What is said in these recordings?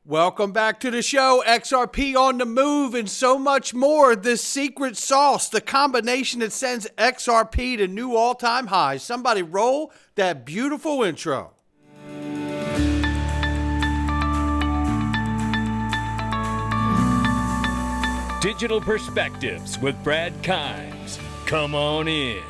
Welcome back to the show. XRP on the move and so much more. The secret sauce, the combination that sends XRP to new all-time highs. Somebody roll that beautiful intro. Digital Perspectives with Brad Kimes. Come on in.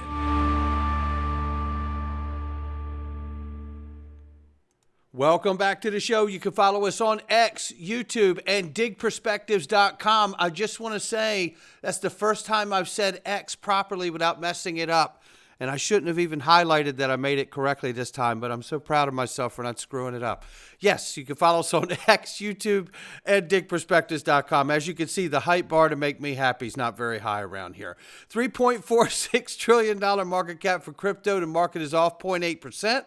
Welcome back to the show. You can follow us on X, YouTube, and digperspectives.com. I just want to say that's the first time I've said X properly without messing it up. And I shouldn't have even highlighted that I made it correctly this time, but I'm so proud of myself for not screwing it up. Yes, you can follow us on X, YouTube, and digperspectives.com. As you can see, the hype bar to make me happy is not very high around here. $3.46 trillion market cap for crypto. The market is off 0.8%.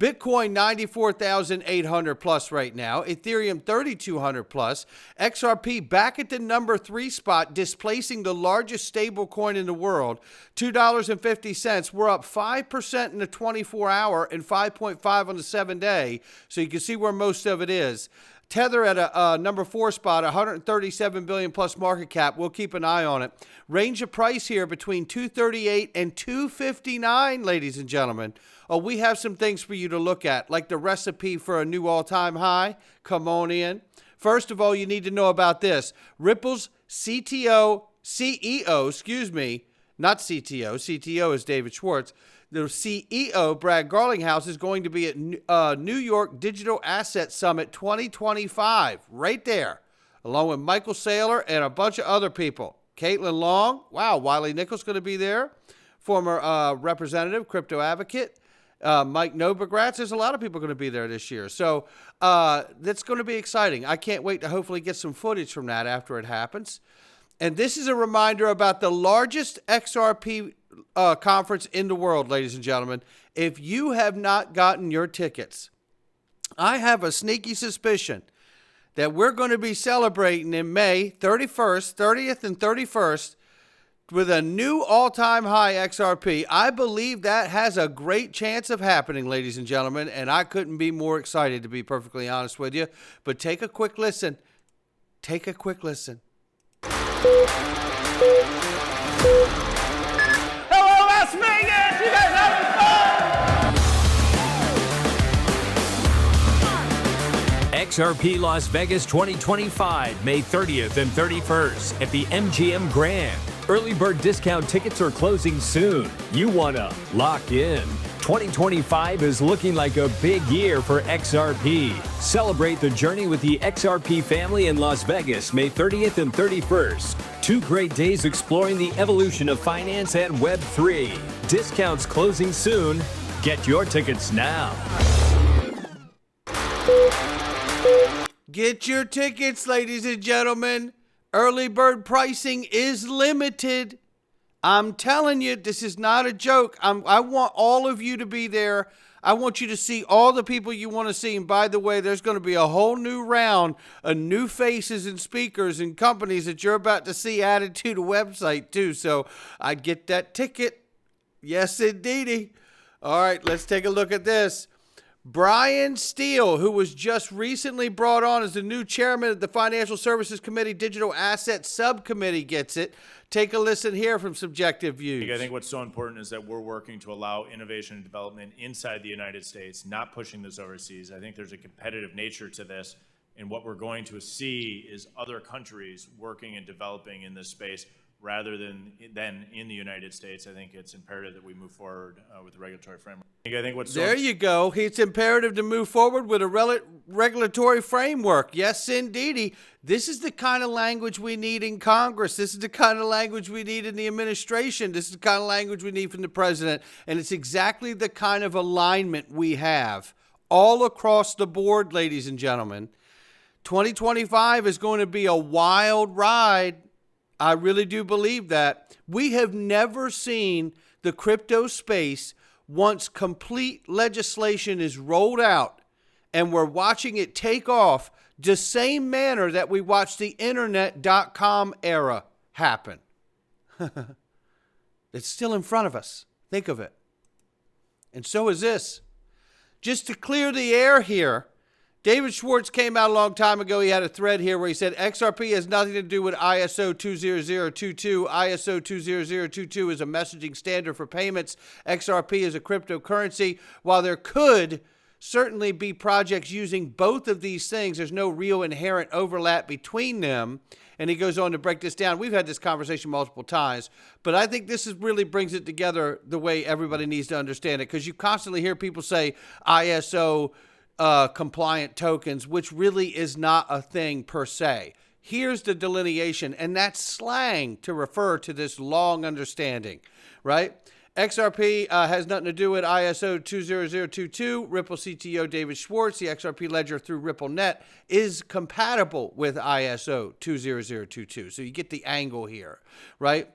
Bitcoin 94,800 plus right now. Ethereum 3,200 plus. XRP back at the number 3 spot, displacing the largest stablecoin in the world. $2.50. We're up 5% in the 24-hour and 5.5 on the 7-day. So you can see where most of it is. Tether at a number 4 spot, 137 billion plus market cap. We'll keep an eye on it. Range of price here between 238 and 259, ladies and gentlemen. Oh, we have some things for you to look at, like the recipe for a new all-time high. Come on in. First of all, you need to know about this. Ripple's CEO, not CTO. CTO is David Schwartz. The CEO, Brad Garlinghouse, is going to be at New York Digital Asset Summit 2025, right there, along with Michael Saylor and a bunch of other people. Caitlin Long, wow, Wiley Nichols going to be there, former representative, crypto advocate. Mike Novogratz, there's a lot of people going to be there this year. So that's going to be exciting. I can't wait to hopefully get some footage from that after it happens. And this is a reminder about the largest XRP conference in the world, ladies and gentlemen. If you have not gotten your tickets, I have a sneaky suspicion that we're going to be celebrating in May 31st, 30th, and 31st with a new all-time high XRP. I believe that has a great chance of happening, ladies and gentlemen, and I couldn't be more excited, to be perfectly honest with you. But take a quick listen. Take a quick listen. Hello, Las Vegas! You guys having fun? XRP Las Vegas 2025, May 30th and 31st at the MGM Grand. Early bird discount tickets are closing soon. You want to lock in. 2025 is looking like a big year for XRP. Celebrate the journey with the XRP family in Las Vegas, May 30th and 31st. 2 great days exploring the evolution of finance and Web3. Discounts closing soon. Get your tickets now. Get your tickets, ladies and gentlemen. Early bird pricing is limited. I'm telling you, this is not a joke. I want all of you to be there. I want you to see all the people you want to see. And by the way, there's going to be a whole new round of new faces and speakers and companies that you're about to see added to the website too. So I'd get that ticket. Yes, indeedy. All right, let's take a look at this. Brian Steele, who was just recently brought on as the new chairman of the Financial Services Committee Digital Asset Subcommittee, gets it. Take a listen here from Subjective Views. I think what's so important is that we're working to allow innovation and development inside the United States, not pushing this overseas. I think there's a competitive nature to this, and what we're going to see is other countries working and developing in this space rather than in the United States. I think it's imperative that we move forward with the regulatory framework. I think what's there you go. It's imperative to move forward with a regulatory framework. Yes, indeedy. This is the kind of language we need in Congress. This is the kind of language we need in the administration. This is the kind of language we need from the president. And it's exactly the kind of alignment we have all across the board, ladies and gentlemen. 2025 is going to be a wild ride. I really do believe that. We have never seen the crypto space, once complete legislation is rolled out and we're watching it take off, the same manner that we watched the internet.com era happen. It's still in front of us. Think of it. And so is this. Just to clear the air here, David Schwartz came out a long time ago. He had a thread here where he said XRP has nothing to do with ISO 20022. ISO 20022 is a messaging standard for payments. XRP is a cryptocurrency. While there could certainly be projects using both of these things, there's no real inherent overlap between them. And he goes on to break this down. We've had this conversation multiple times, but I think this really brings it together the way everybody needs to understand it, because you constantly hear people say ISO compliant tokens, which really is not a thing per se. Here's the delineation, and that's slang to refer to this long understanding, right? XRP has nothing to do with ISO 20022. Ripple CTO David Schwartz, the XRP ledger through RippleNet, is compatible with ISO 20022. So you get the angle here, right?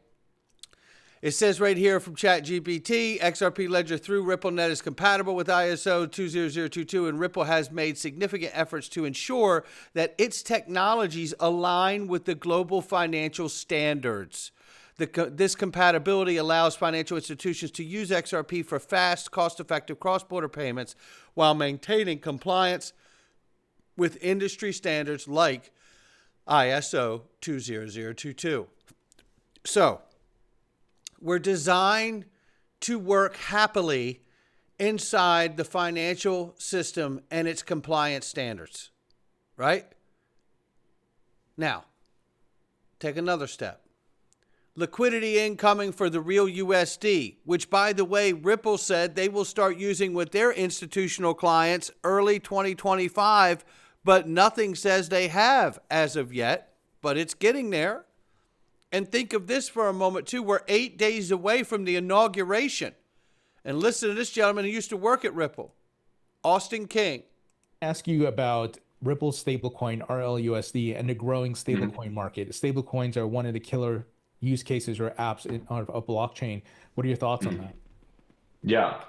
It says right here from ChatGPT, XRP ledger through RippleNet is compatible with ISO 20022, and Ripple has made significant efforts to ensure that its technologies align with the global financial standards. This compatibility allows financial institutions to use XRP for fast, cost-effective cross-border payments while maintaining compliance with industry standards like ISO 20022. So, we're designed to work happily inside the financial system and its compliance standards, right? Now, take another step. Liquidity incoming for the real USD, which, by the way, Ripple said they will start using with their institutional clients early 2025, but nothing says they have as of yet, but it's getting there. And think of this for a moment, too. We're 8 days away from the inauguration. And listen to this gentleman who used to work at Ripple, Austin King. Ask you about Ripple's stablecoin, RLUSD, and the growing stablecoin market. Stablecoins are one of the killer use cases or apps of blockchain. What are your thoughts on that? Yeah,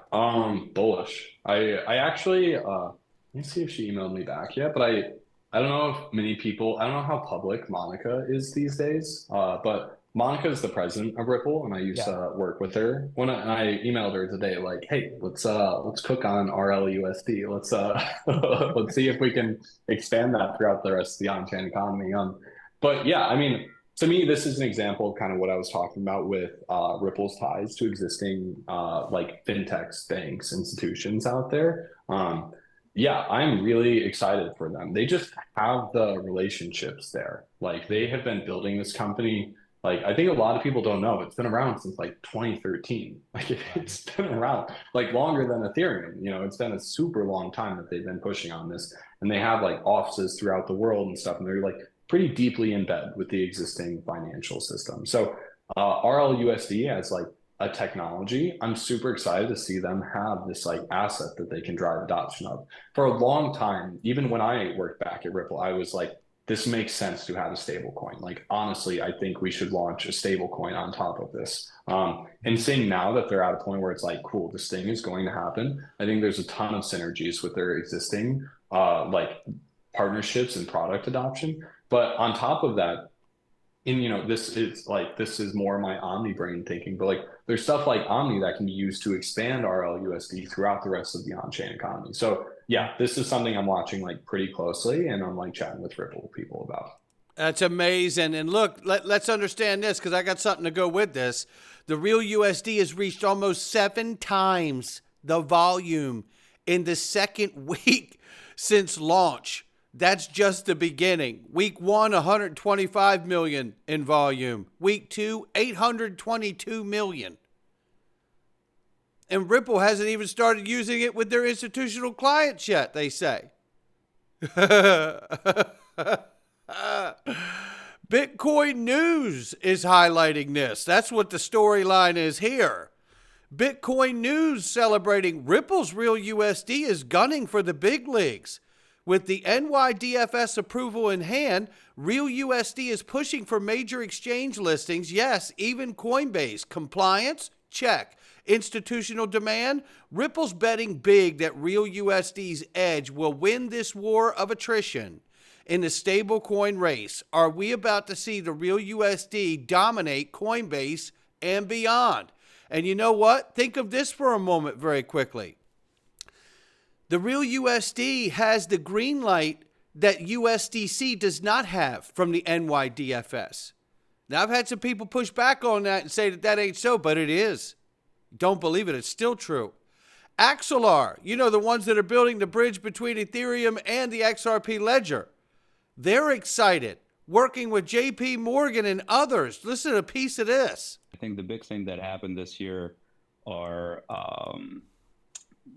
bullish. I actually, let me see if she emailed me back yet, but I don't know if many people, I don't know how public Monica is these days, but Monica is the president of Ripple, and I used to work with her. When I emailed her today, like, hey, let's cook on RLUSD. Let's see if we can expand that throughout the rest of the on-chain economy. But yeah, I mean, to me, this is an example of kind of what I was talking about with Ripple's ties to existing like fintechs, banks, institutions out there. Yeah, I'm really excited for them. They just have the relationships there. Like, they have been building this company. Like, I think a lot of people don't know, it's been around since like 2013. Like, it's been around like longer than Ethereum. You know, it's been a super long time that they've been pushing on this, and they have like offices throughout the world and stuff, and they're like pretty deeply in bed with the existing financial system. So RLUSD as like a technology, I'm super excited to see them have this like asset that they can drive adoption of. For a long time, even when I worked back at Ripple, I was like, this makes sense to have a stable coin. Like, honestly, I think we should launch a stable coin on top of this. And seeing now that they're at a point where it's like, cool, this thing is going to happen. I think there's a ton of synergies with their existing like partnerships and product adoption. But on top of that, and you know, this is more my Omni brain thinking, but like there's stuff like Omni that can be used to expand RLUSD throughout the rest of the on-chain economy. So yeah, this is something I'm watching like pretty closely, and I'm like chatting with Ripple people about. That's amazing. And look, let's understand this, because I got something to go with this. The real USD has reached almost 7 times the volume in the second week since launch. That's just the beginning. Week 1, 125 million in volume. Week 2, 822 million. And Ripple hasn't even started using it with their institutional clients yet, they say. Bitcoin News is highlighting this. That's what the storyline is here. Bitcoin News celebrating Ripple's real USD is gunning for the big leagues. With the NYDFS approval in hand, real USD is pushing for major exchange listings. Yes, even Coinbase. Compliance? Check. Institutional demand? Ripple's betting big that real USD's edge will win this war of attrition in the stablecoin race. Are we about to see the real USD dominate Coinbase and beyond? And you know what? Think of this for a moment very quickly. The real USD has the green light that USDC does not have from the NYDFS. Now, I've had some people push back on that and say that that ain't so, but it is. Don't believe it. It's still true. Axelar, you know, the ones that are building the bridge between Ethereum and the XRP ledger. They're excited, working with JP Morgan and others. Listen to a piece of this. I think the big thing that happened this year are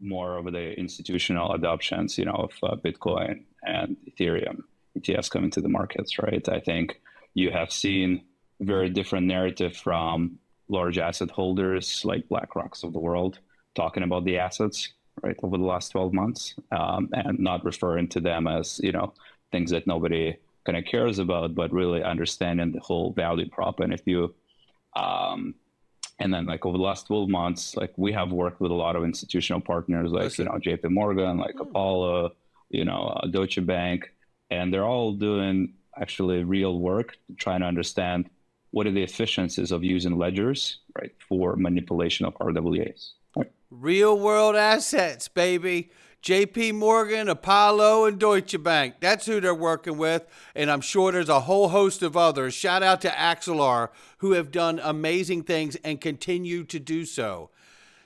more of the institutional adoptions, you know, of Bitcoin and Ethereum ETFs coming to the markets, right? I think you have seen a very different narrative from large asset holders like BlackRocks of the world talking about the assets, right, over the last 12 months, and not referring to them as, you know, things that nobody kind of cares about, but really understanding the whole value prop. And if you, and then like over the last 12 months, like we have worked with a lot of institutional partners, like, you know, JP Morgan, like Apollo, you know, Deutsche Bank, and they're all doing actually real work trying to understand what are the efficiencies of using ledgers, right, for manipulation of RWAs. Right? Real world assets, baby. JP Morgan, Apollo, and Deutsche Bank. That's who they're working with, and I'm sure there's a whole host of others. Shout out to Axelar, who have done amazing things and continue to do so.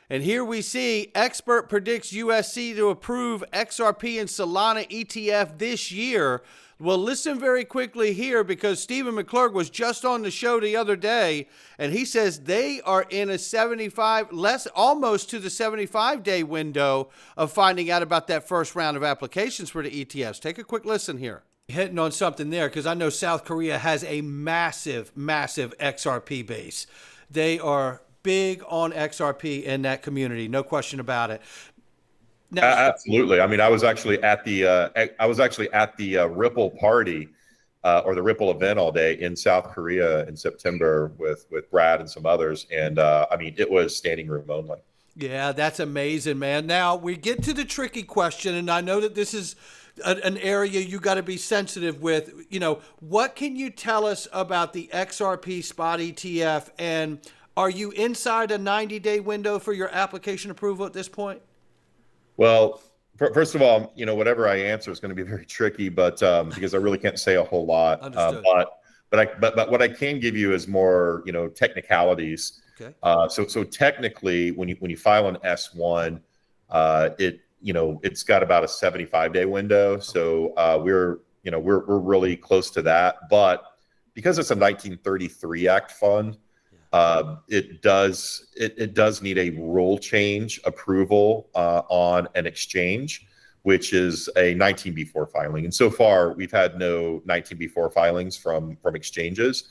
And here we see expert predicts USC to approve XRP and Solana ETF this year. Well, listen very quickly here, because Stephen McClurg was just on the show the other day, and he says they are in a 75, almost to the 75-day window of finding out about that first round of applications for the ETFs. Take a quick listen here. Hitting on something there, because I know South Korea has a massive, massive XRP base. They are big on XRP in that community, no question about it. Now, absolutely. I mean, I was actually at the Ripple party or the Ripple event all day in South Korea in September with Brad and some others, and I mean, it was standing room only. Yeah, that's amazing, man. Now we get to the tricky question, and I know that this is an area you got to be sensitive with. You know, what can you tell us about the XRP spot ETF, and are you inside a 90-day window for your application approval at this point? Well, first of all, you know, whatever I answer is going to be very tricky, but because I really can't say a whole lot. Understood. But what I can give you is more, you know, technicalities. Okay. So technically, when you file an S1, it's got about a 75-day window. So we're really close to that. But because it's a 1933 Act fund, it does need a rule change approval on an exchange, which is a 19B4 filing. And so far, we've had no 19B4 filings from exchanges.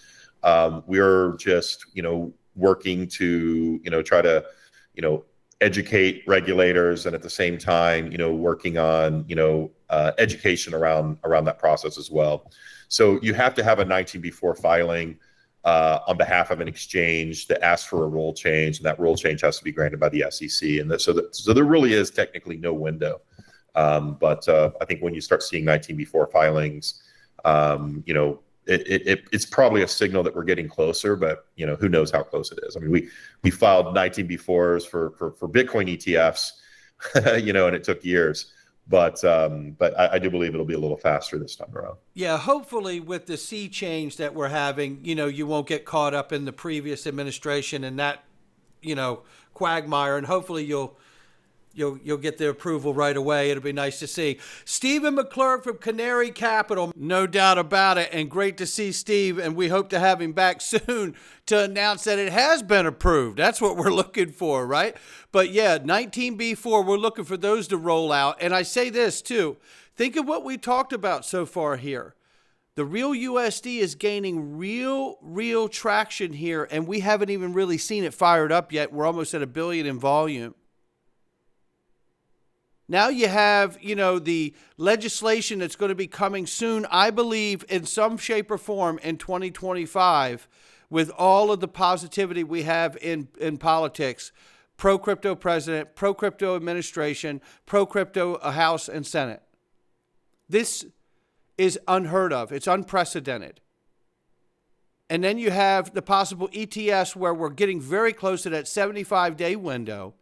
We're just, you know, working to, you know, try to, you know, educate regulators, and at the same time, you know, working on, you know, education around that process as well. So you have to have a 19B4 filing on behalf of an exchange to ask for a rule change, and that rule change has to be granted by the SEC. And so there really is technically no window. But I think when you start seeing 19B4 filings, you know, it's probably a signal that we're getting closer, but, you know, who knows how close it is. I mean, we filed 19B4s for Bitcoin ETFs, you know, and it took years. But I do believe it'll be a little faster this time around. Yeah, hopefully with the sea change that we're having, you know, you won't get caught up in the previous administration and that, you know, quagmire, and hopefully you'll get the approval right away. It'll be nice to see. Stephen McClurg from Canary Capital, no doubt about it, and great to see Steve, and we hope to have him back soon to announce that it has been approved. That's what we're looking for, right? But yeah, 19B4, we're looking for those to roll out. And I say this too, think of what we talked about so far here. The real USD is gaining real traction here, and we haven't even really seen it fired up yet. We're almost at $1 billion in volume. Now you have, you know, the legislation that's going to be coming soon, I believe, in some shape or form in 2025, with all of the positivity we have in politics. Pro-crypto president, pro-crypto administration, pro-crypto House and Senate. This is unheard of. It's unprecedented. And then you have the possible ETS where we're getting very close to that 75-day window.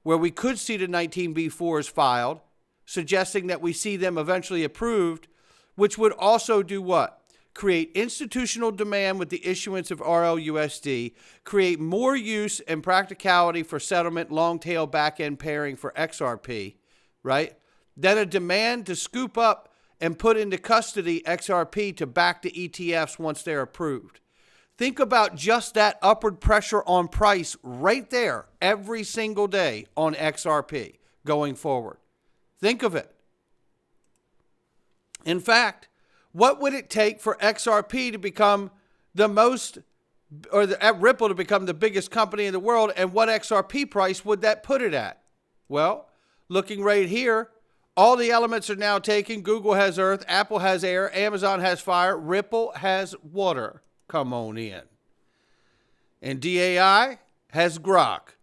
where we could see the 19B4s filed, suggesting that we see them eventually approved, which would also do what? Create institutional demand with the issuance of RLUSD, create more use and practicality for settlement long-tail back-end pairing for XRP, right? Then a demand to scoop up and put into custody XRP to back the ETFs once they're approved. Think about just that upward pressure on price right there every single day on XRP going forward. Think of it. In fact, what would it take for XRP to become the most, or at Ripple to become the biggest company in the world, and what XRP price would that put it at? Well, looking right here, all the elements are now taken. Google has earth, Apple has air, Amazon has fire, Ripple has water. Come on in. And DAI has Grok.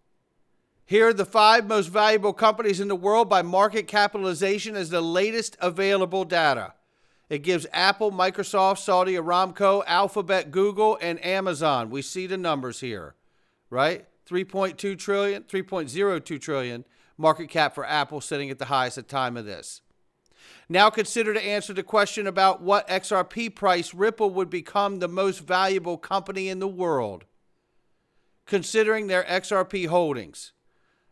Here are the 5 most valuable companies in the world by market capitalization as the latest available data. It gives Apple, Microsoft, Saudi Aramco, Alphabet, Google, and Amazon. We see the numbers here, right? 3.2 trillion, 3.02 trillion market cap for Apple, sitting at the highest at the time of this. Now consider to answer the question about what XRP price Ripple would become the most valuable company in the world, considering their XRP holdings.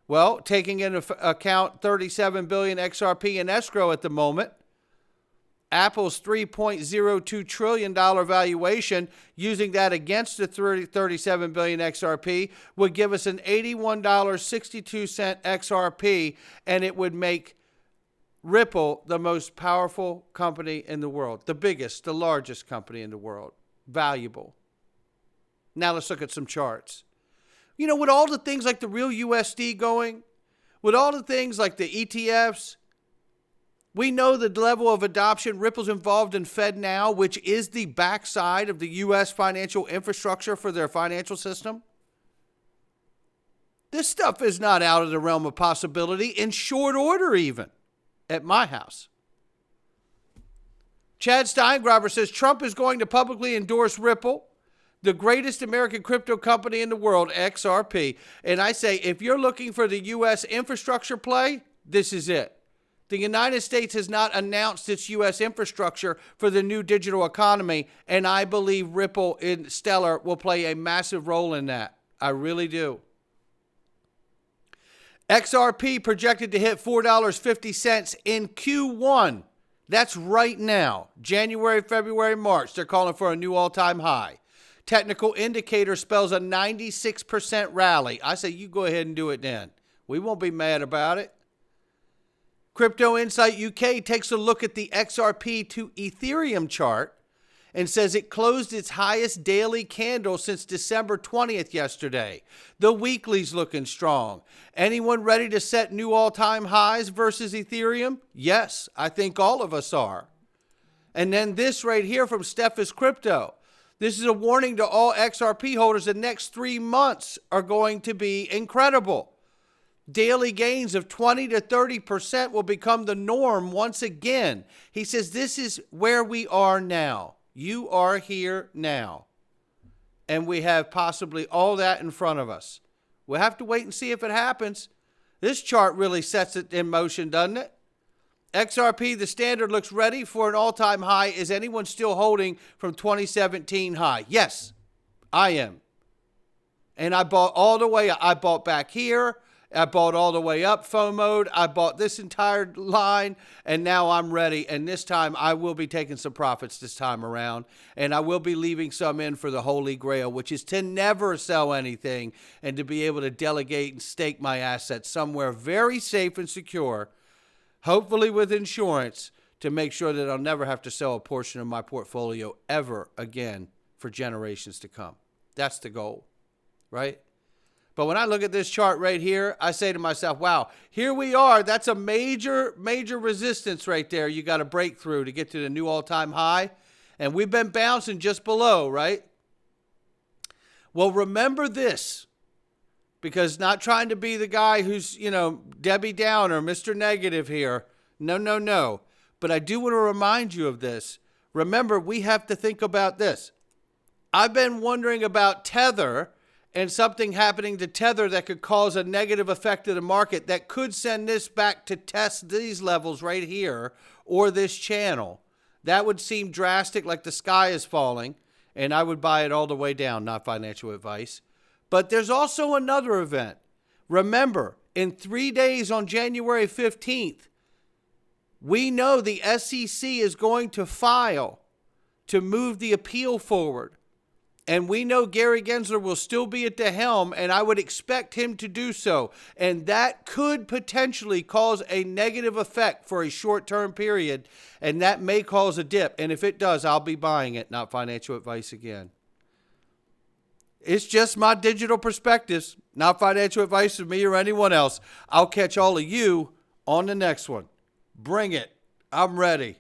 Well, taking into account 37 billion XRP in escrow at the moment, Apple's $3.02 trillion valuation, using that against the 37 billion XRP, would give us an $81.62 XRP, and it would make Ripple the most powerful company in the world, the biggest, the largest company in the world, valuable. Now let's look at some charts. You know, with all the things like the real USD going, with all the things like the ETFs, we know the level of adoption. Ripple's involved in FedNow, which is the backside of the U.S. financial infrastructure for their financial system. This stuff is not out of the realm of possibility in short order even at my house. Chad Steingraber says Trump is going to publicly endorse Ripple, the greatest American crypto company in the world, XRP. And I say, if you're looking for the U.S. infrastructure play, this is it. The United States has not announced its U.S. infrastructure for the new digital economy, and I believe Ripple and Stellar will play a massive role in that. I really do. XRP projected to hit $4.50 in Q1. That's right now. January, February, March. They're calling for a new all-time high. Technical indicator spells a 96% rally. I say you go ahead and do it then. We won't be mad about it. Crypto Insight UK takes a look at the XRP to Ethereum chart and says it closed its highest daily candle since December 20th yesterday. The weekly's looking strong. Anyone ready to set new all-time highs versus Ethereum? Yes, I think all of us are. And then this right here from Steph's Crypto. This is a warning to all XRP holders. The next 3 months are going to be incredible. Daily gains of 20 to 30% will become the norm once again. He says this is where we are now. You are here now. And we have possibly all that in front of us. We'll have to wait and see if it happens. This chart really sets it in motion, doesn't it? XRP, the standard, looks ready for an all-time high. Is anyone still holding from 2017 high? Yes, I am. And I bought all the way. I bought back here. I bought all the way up, FOMO mode. I bought this entire line, and now I'm ready. And this time, I will be taking some profits this time around, and I will be leaving some in for the Holy Grail, which is to never sell anything and to be able to delegate and stake my assets somewhere very safe and secure, hopefully with insurance, to make sure that I'll never have to sell a portion of my portfolio ever again for generations to come. That's the goal, right? But when I look at this chart right here, I say to myself, wow, here we are. That's a major, major resistance right there. You got to break through to get to the new all-time high. And we've been bouncing just below, right? Well, remember this, because not trying to be the guy who's, Debbie Downer, Mr. Negative here. No, no, no. But I do want to remind you of this. Remember, we have to think about this. I've been wondering about Tether and something happening to Tether that could cause a negative effect to the market that could send this back to test these levels right here or this channel, that would seem drastic, like the sky is falling, and I would buy it all the way down, not financial advice. But there's also another event. Remember, in 3 days on January 15th, we know the SEC is going to file to move the appeal forward. And we know Gary Gensler will still be at the helm, and I would expect him to do so. And that could potentially cause a negative effect for a short-term period, and that may cause a dip. And if it does, I'll be buying it, not financial advice again. It's just my digital perspectives, not financial advice from me or anyone else. I'll catch all of you on the next one. Bring it. I'm ready.